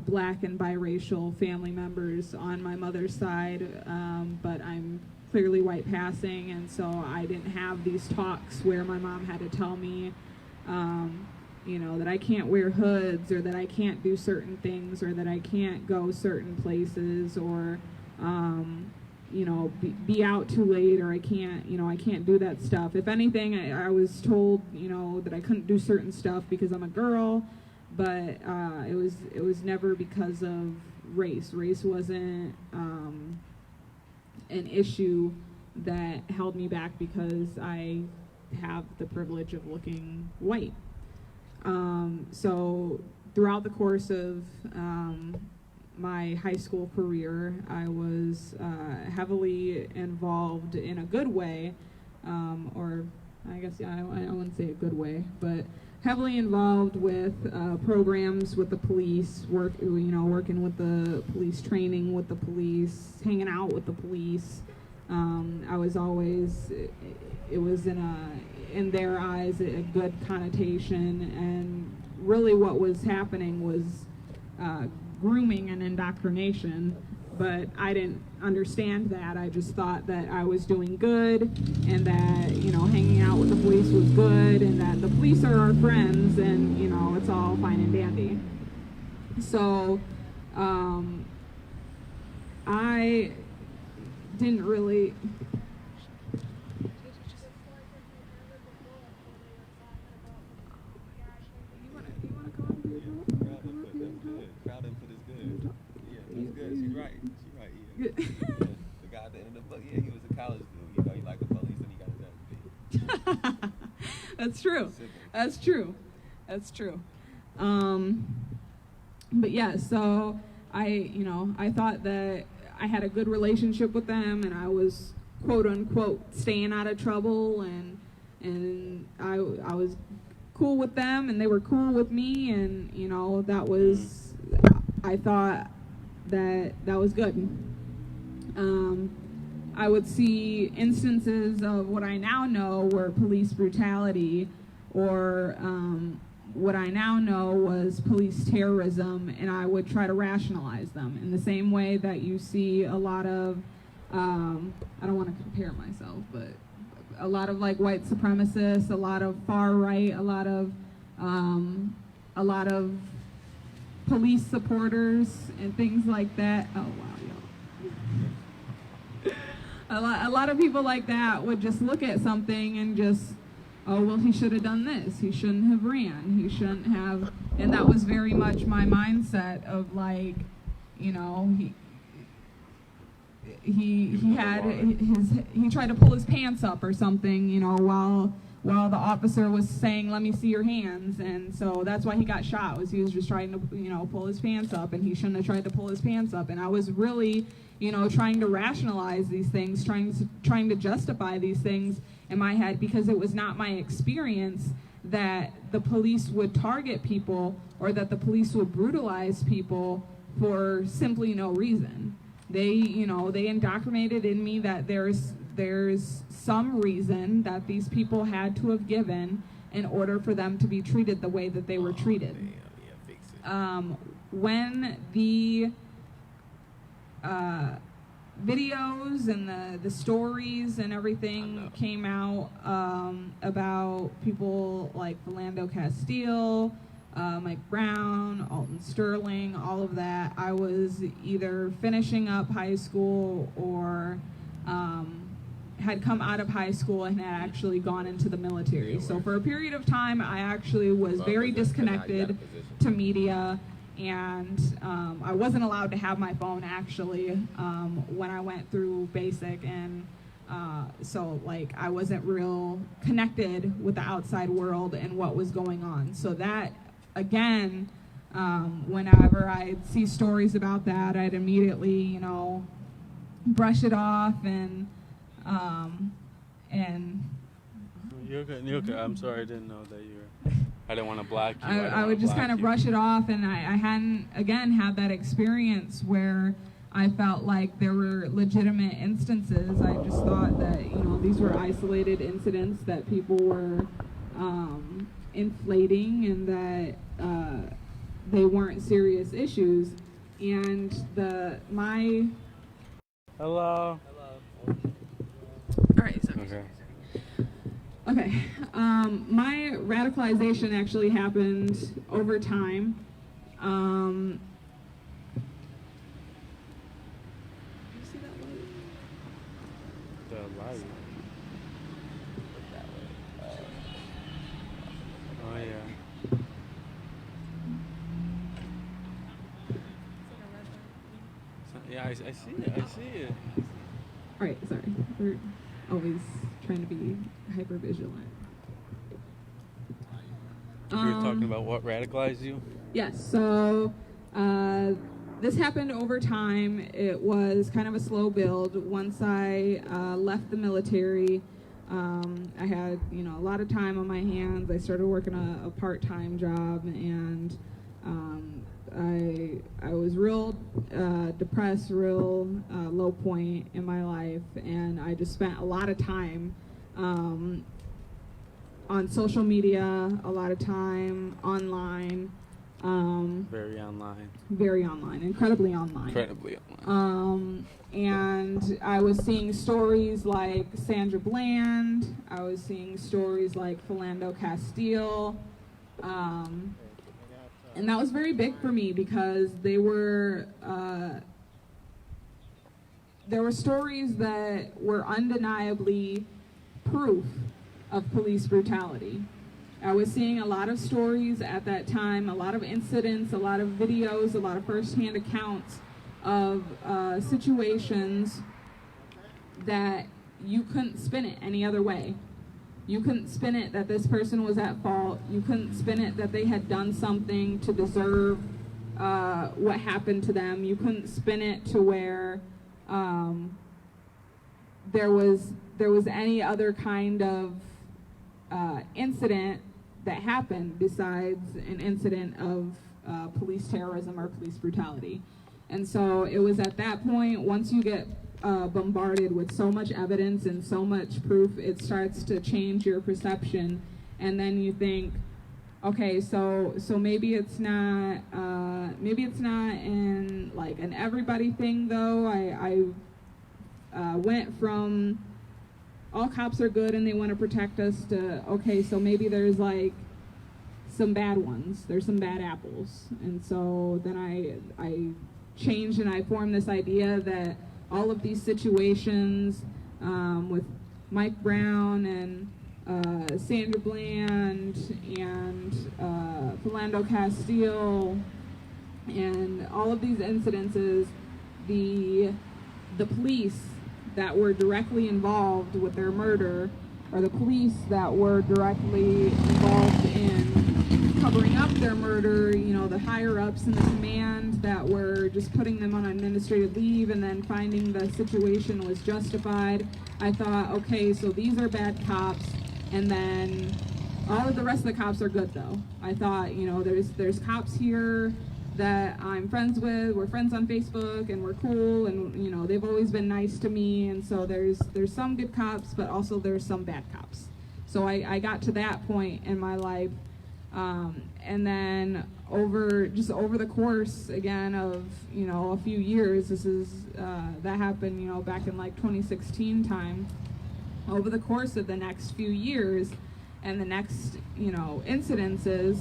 black and biracial family members on my mother's side, but I'm clearly white passing, and so I didn't have these talks where my mom had to tell me, that I can't wear hoods, or that I can't do certain things, or that I can't go certain places, or be out too late, or I can't do that stuff. If anything, I was told, that I couldn't do certain stuff because I'm a girl, but it was never because of race. Race wasn't an issue that held me back because I have the privilege of looking white. So throughout the course of my high school career, I was heavily involved in a good way, or I guess I wouldn't say a good way, but heavily involved with programs with the police, working with the police, training with the police, hanging out with the police. I was always, it was in their eyes a good connotation, and really what was happening was grooming and indoctrination, but I didn't understand that. I just thought that I was doing good, and that, hanging out with the police was good, and that the police are our friends, and, it's all fine and dandy. So, I didn't really... The guy at the end of the book, he was a college dude. He liked the police and he got his ass beat. That's true. That's true. But yeah, so I thought that I had a good relationship with them, and I was quote unquote staying out of trouble, and I was cool with them, and they were cool with me, and that was, I thought that was good. I would see instances of what I now know were police brutality, or what I now know was police terrorism, and I would try to rationalize them in the same way that you see a lot of, I don't want to compare myself, but a lot of like white supremacists, a lot of far right, a lot of police supporters and things like that. Oh wow, a lot of people like that would just look at something and just, oh, well, he should have done this. He shouldn't have ran. He shouldn't have. And that was very much my mindset of like, he tried to pull his pants up or something, while the officer was saying, let me see your hands. And so that's why he got shot, was he was just trying to, pull his pants up, and he shouldn't have tried to pull his pants up. And I was really, trying to rationalize these things, trying to justify these things in my head, because it was not my experience that the police would target people, or that the police would brutalize people for simply no reason. They indoctrinated in me that there's some reason that these people had to have given in order for them to be treated the way that they were treated. Damn, yeah, fix it. When the videos and the stories and everything came out about people like Philando Castile, Mike Brown, Alton Sterling, all of that, I was either finishing up high school or had come out of high school and had actually gone into the military. So for a period of time, I actually was very disconnected to media, and I wasn't allowed to have my phone actually when I went through basic, and so like I wasn't real connected with the outside world and what was going on. So that, again, whenever I'd see stories about that, I'd immediately, brush it off and You're okay. I'm sorry, I didn't know that you were. I didn't want to block you. I would just kind of brush it off, and I hadn't, again, had that experience where I felt like there were legitimate instances. I just thought that, these were isolated incidents that people were inflating, and that they weren't serious issues. And my... Hello. All right, so... Okay, my radicalization actually happened over time. You see that light? The light. Oh yeah. Yeah, I see it. I see it. All right, sorry. We're always trying to be hyper vigilant. You were talking about what radicalized you? Yes, so this happened over time. It was kind of a slow build. Once I left the military, I had a lot of time on my hands. I started working a part-time job, and I was real depressed, real low point in my life, and I just spent a lot of time on social media, a lot of time online. Very online. Very online, incredibly online. Incredibly online. And I was seeing stories like Sandra Bland. I was seeing stories like Philando Castile. And that was very big for me because there were stories that were undeniably proof of police brutality. I was seeing a lot of stories at that time, a lot of incidents, a lot of videos, a lot of firsthand accounts of situations that you couldn't spin it any other way. You couldn't spin it that this person was at fault. You couldn't spin it that they had done something to deserve what happened to them. You couldn't spin it to where there was any other kind of incident that happened besides an incident of police terrorism or police brutality. And so it was at that point, once you get bombarded with so much evidence and so much proof, it starts to change your perception. And then you think, okay, so maybe it's not in like an everybody thing though. I went from all cops are good and they want to protect us to, okay, so maybe there's like some bad ones. There's some bad apples. And so then I changed and I formed this idea that all of these situations with Mike Brown and Sandra Bland and Philando Castile and all of these incidences, the police that were directly involved with their murder, or the police that were directly involved in covering up their murder, the higher-ups in the command that were just putting them on administrative leave and then finding the situation was justified. I thought, okay, so these are bad cops, and then all of the rest of the cops are good, though. I thought, there's cops here that I'm friends with. We're friends on Facebook, and we're cool, and you know, they've always been nice to me. And so there's some good cops, but also there's some bad cops. So I got to that point in my life, and then over the course again of, you know, a few years, that happened, you know, back in like 2016 time. Over the course of the next few years and the next, you know, incidences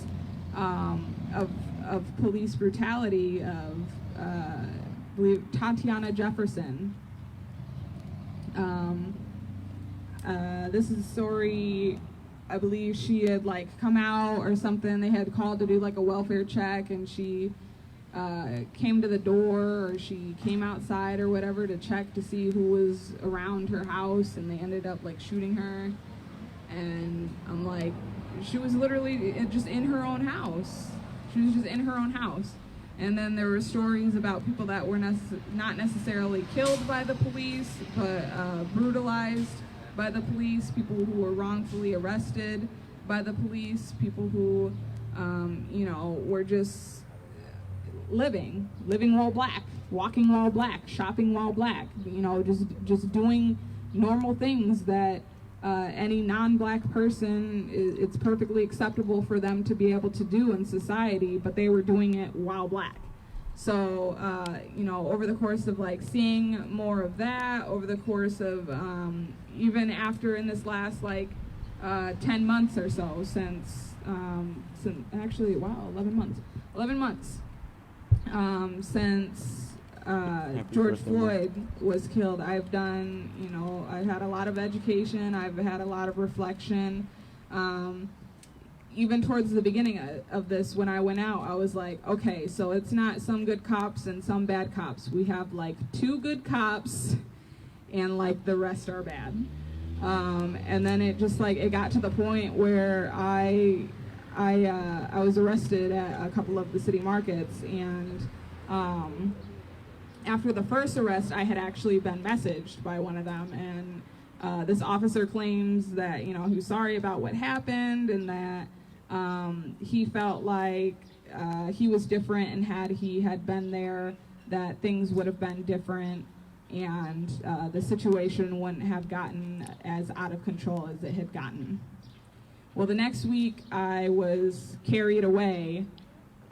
of police brutality, of I believe Tatiana Jefferson. This is a story, I believe she had like come out or something. They had called to do like a welfare check, and she came to the door, or she came outside or whatever to check to see who was around her house, and they ended up like shooting her. And I'm like, she was literally just in her own house. She was just in her own house. And then there were stories about people that were not necessarily killed by the police, but brutalized by the police, people who were wrongfully arrested by the police, people who, you know, were just living while black, walking while black, shopping while black, you know, just doing normal things that any non-black person, it's perfectly acceptable for them to be able to do in society, but they were doing it while black. So, you know, over the course of like seeing more of that, over the course of even after in this last like 10 months or so, since actually, wow, 11 months since George Floyd was killed, I've done, you know, I've had a lot of education, I've had a lot of reflection. Even towards the beginning of this, when I went out, I was like, okay, so it's not some good cops and some bad cops. We have like 2 good cops, and like the rest are bad. And then it just like, it got to the point where I was arrested at a couple of the city markets, and after the first arrest, I had actually been messaged by one of them, and this officer claims that, you know, he was sorry about what happened, and that he felt like he was different, and had he had been there, that things would have been different, and the situation wouldn't have gotten as out of control as it had gotten. Well, the next week I was carried away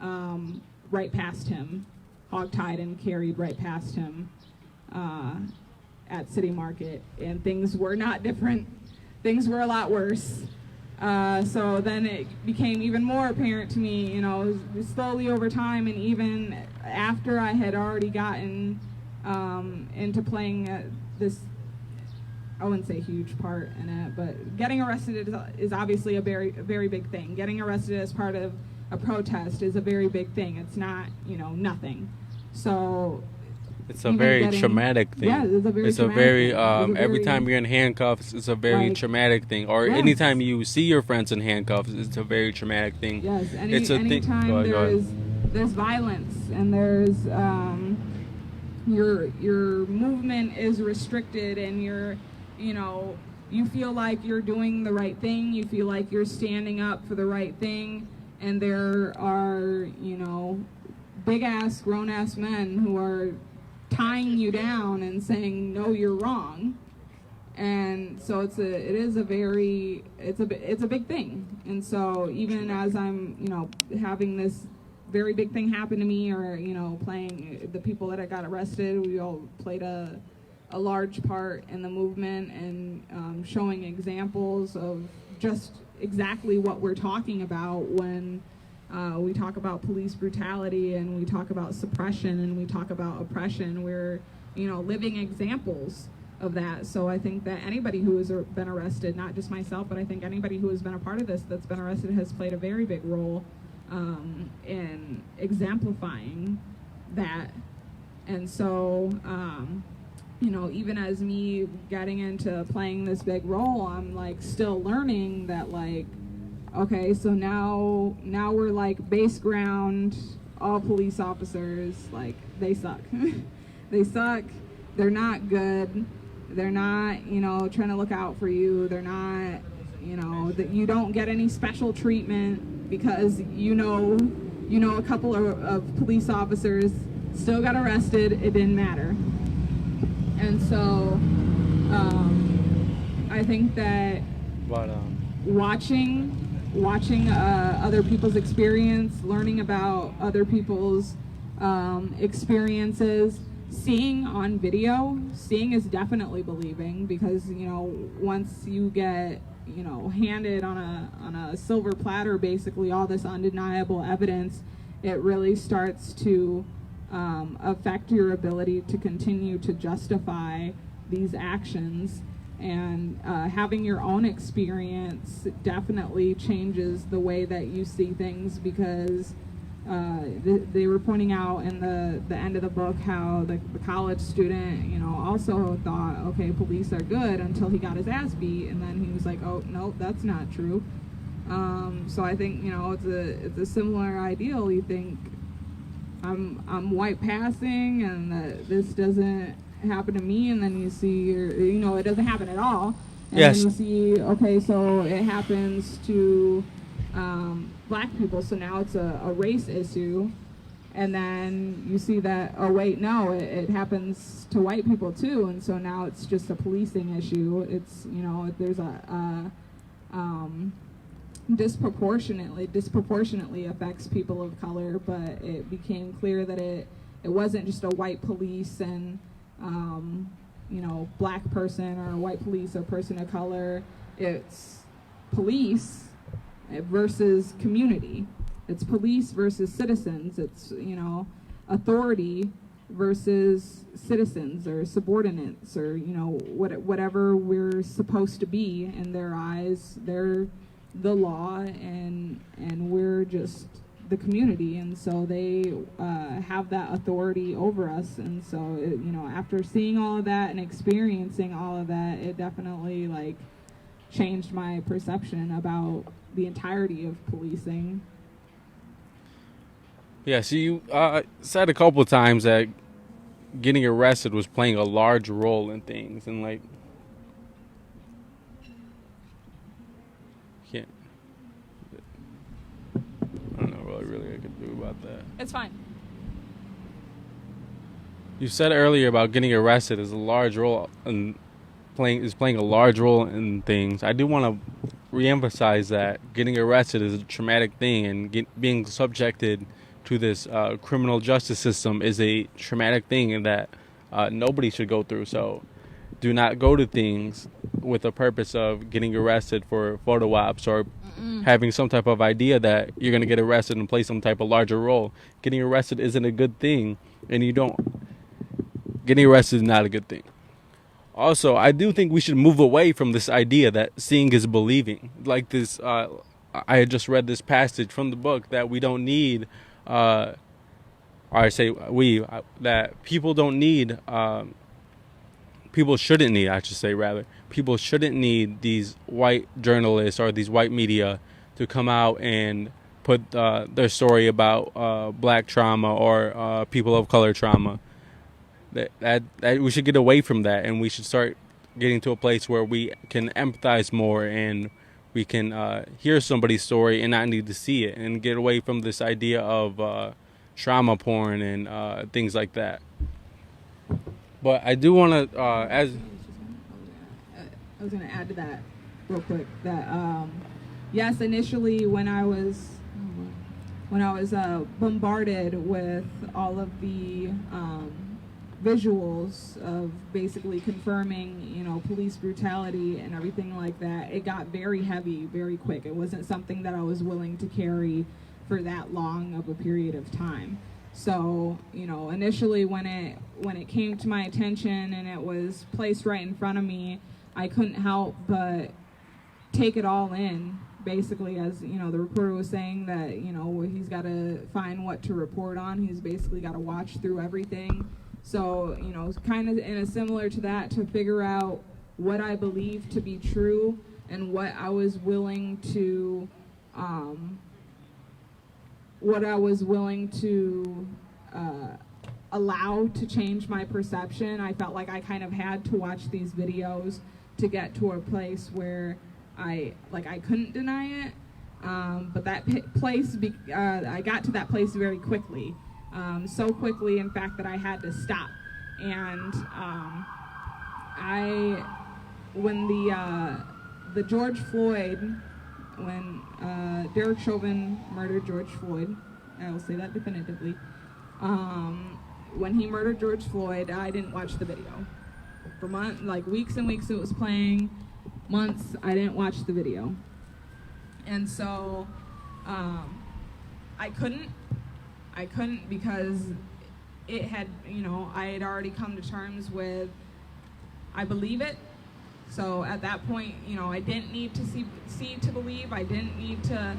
right past him, hogtied and carried right past him at City Market, and things were not different. Things were a lot worse. So then it became even more apparent to me, you know, slowly over time, and even after I had already gotten into playing this, I wouldn't say huge part in it, but getting arrested is obviously a very big thing. Getting arrested as part of a protest is a very big thing. It's not, you know, nothing. So it's a very traumatic thing. Yeah, it's a very traumatic thing. Every time you're in handcuffs, it's a very traumatic thing. Or anytime you see your friends in handcuffs, it's a very traumatic thing. Yes, anytime there's violence, and there's your movement is restricted, and you know, you feel like you're doing the right thing, you feel like you're standing up for the right thing, and there are, you know, big-ass, grown-ass men who are tying you down and saying, no, you're wrong. And so it's a big thing. And so even as I'm, you know, having this very big thing happen to me, or, you know, playing the people that I got arrested, we all played a large part in the movement, and showing examples of just exactly what we're talking about when we talk about police brutality, and we talk about suppression, and we talk about oppression. We're, you know, living examples of that. So I think that anybody who has been arrested, not just myself, but I think anybody who has been a part of this that's been arrested has played a very big role in exemplifying that. And so, you know, even as me getting into playing this big role, I'm like still learning that, like, okay, so now we're like base ground, all police officers, like, they suck. They suck. They're not good. They're not, you know, trying to look out for you. They're not, you know, that you don't get any special treatment because you know a couple of police officers still got arrested. It didn't matter. And so I think that watching other people's experience, learning about other people's experiences, seeing on video, seeing is definitely believing, because once you get handed on a silver platter basically all this undeniable evidence, it really starts to affect your ability to continue to justify these actions. And having your own experience definitely changes the way that you see things, because they were pointing out in the end of the book how the college student, also thought, okay, police are good, until he got his ass beat, and then he was like, oh no, that's not true. So I think it's a similar ideal. You think I'm white passing, and that this doesn't happen to me, and then you see it doesn't happen at all, and yes. Then you see, okay, so it happens to black people, so now it's a race issue, and then you see that, oh wait, no, it happens to white people too, and so now it's just a policing issue. It's there's a disproportionately affects people of color, but it became clear that it wasn't just a white police and black person, or white police or person of color. It's police versus community. It's police versus citizens. It's authority versus citizens or subordinates, or whatever we're supposed to be in their eyes. They're the law, and we're just the community, and so they have that authority over us. And so after seeing all of that and experiencing all of that, it definitely changed my perception about the entirety of policing. Yeah, so you said a couple of times that getting arrested was playing a large role in things, and can't. I don't know what really I could do about that. It's fine. You said earlier about getting arrested is a large role in playing a large role in things. I do want to reemphasize that getting arrested is a traumatic thing, and being subjected to this criminal justice system is a traumatic thing, and that nobody should go through. So do not go to things with a purpose of getting arrested for photo ops, or having some type of idea that you're going to get arrested and play some type of larger role. Getting arrested isn't a good thing, and getting arrested is not a good thing. Also, I do think we should move away from this idea that seeing is believing. Like this, I had just read this passage from the book that we don't need, that people don't need, people shouldn't need, I should say rather, people shouldn't need these white journalists or these white media to come out and put their story about black trauma or people of color trauma. That we should get away from that, and we should start getting to a place where we can empathize more, and we can hear somebody's story and not need to see it, and get away from this idea of trauma porn and things like that. But I do want to, I was going to add to that real quick that yes, initially when I was bombarded with all of the visuals of basically confirming, police brutality and everything like that, it got very heavy very quick. It wasn't something that I was willing to carry for that long of a period of time. So, initially when it came to my attention and it was placed right in front of me, I couldn't help but take it all in. Basically, as the reporter was saying, that he's got to find what to report on. He's basically got to watch through everything. So, kind of in a similar to that, to figure out what I believe to be true and what I was willing to allow to change my perception. I felt like I kind of had to watch these videos to get to a place where I couldn't deny it. But that place, I got to that place very quickly. So quickly, in fact, that I had to stop. And when the George Floyd, when Derek Chauvin murdered George Floyd, I will say that definitively. When he murdered George Floyd, I didn't watch the video. For weeks and weeks it was playing, months I didn't watch the video. And so I couldn't because it had, I had already come to terms with, I believe it. So at that point, I didn't need to see to believe. I didn't need to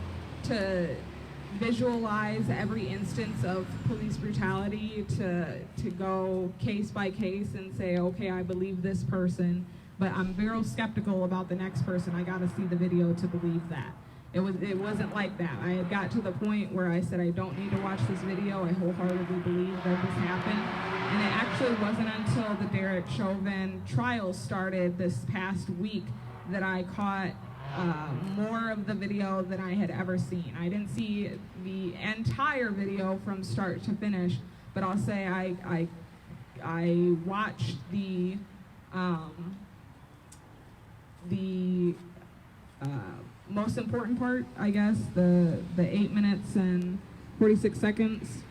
visualize every instance of police brutality to go case by case and say, okay, I believe this person, but I'm very skeptical about the next person. I got to see the video to believe that. It wasn't like that. I had got to the point where I said, I don't need to watch this video. I wholeheartedly believe that this happened. And it actually wasn't until the Derek Chauvin trial started this past week that I caught more of the video than I had ever seen. I didn't see the entire video from start to finish, but I'll say I watched the most important part, I guess, the 8 minutes and 46 seconds.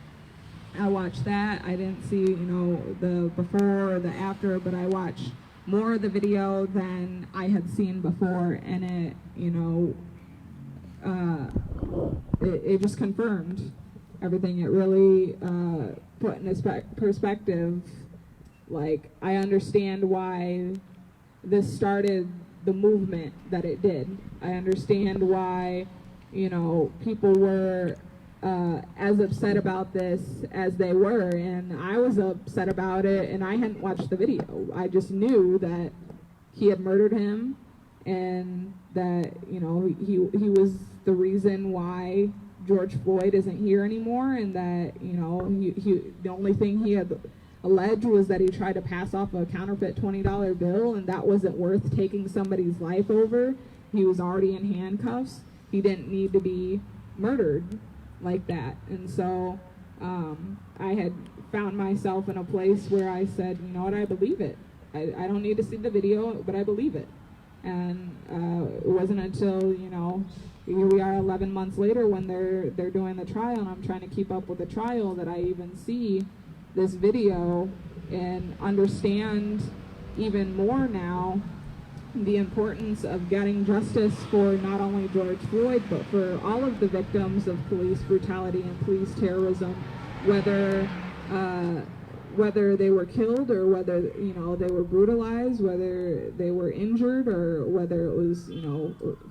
I watched that. I didn't see, the before or the after, but I watched more of the video than I had seen before, and it just confirmed everything. It really put in perspective. Like, I understand why this started the movement that it did. I understand why, people were as upset about this as they were, and I was upset about it, and I hadn't watched the video. I just knew that he had murdered him, and that he was the reason why George Floyd isn't here anymore, and that the only thing he had alleged was that he tried to pass off a counterfeit $20 bill, and that wasn't worth taking somebody's life over. He was already in handcuffs. He didn't need to be murdered like that. And so I had found myself in a place where I said, you know what, I believe it. I don't need to see the video, but I believe it. And it wasn't until, here we are 11 months later when they're doing the trial, and I'm trying to keep up with the trial, that I even see this video and understand even more now the importance of getting justice for not only George Floyd, but for all of the victims of police brutality and police terrorism, whether they were killed or whether they were brutalized, whether they were injured, or whether it was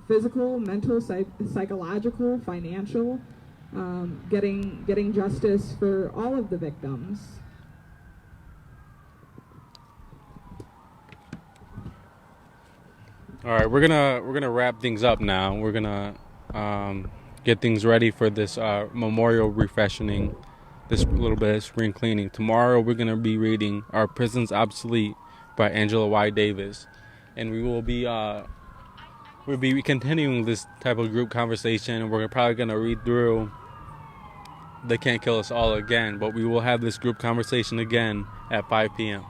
physical, mental, psychological, financial. Getting justice for all of the victims. All right, we're gonna wrap things up now. We're gonna get things ready for this memorial refreshing, this little bit of spring cleaning. Tomorrow we're gonna be reading "Are Prisons Obsolete" by Angela Y. Davis, and we'll be continuing this type of group conversation. We're probably gonna read through "They Can't Kill Us All" again, but we will have this group conversation again at 5 p.m.